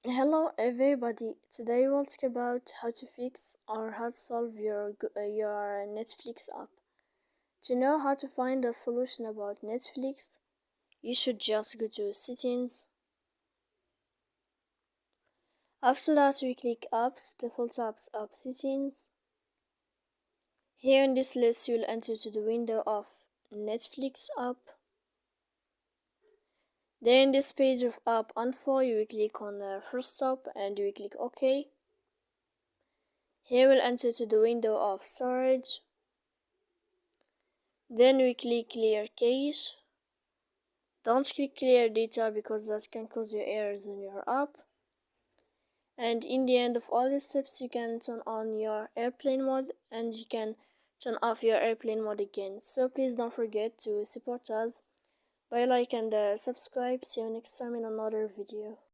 Hello everybody. Today we'll talk about how to fix or how to solve your Netflix app. To know how to find a solution about Netflix, you should just go to settings. After that we click apps, default apps, app settings. Here in this list you'll enter to the window of Netflix app. Then in this page of app info you will click on first stop and you will click OK. Here we'll enter to the window of storage. Then we click clear cache. Don't click clear data because that can cause you errors in your app. And in the end of all the steps you can turn on your airplane mode and you can turn off your airplane mode again. So please don't forget to support us by like and subscribe. See you next time in another video.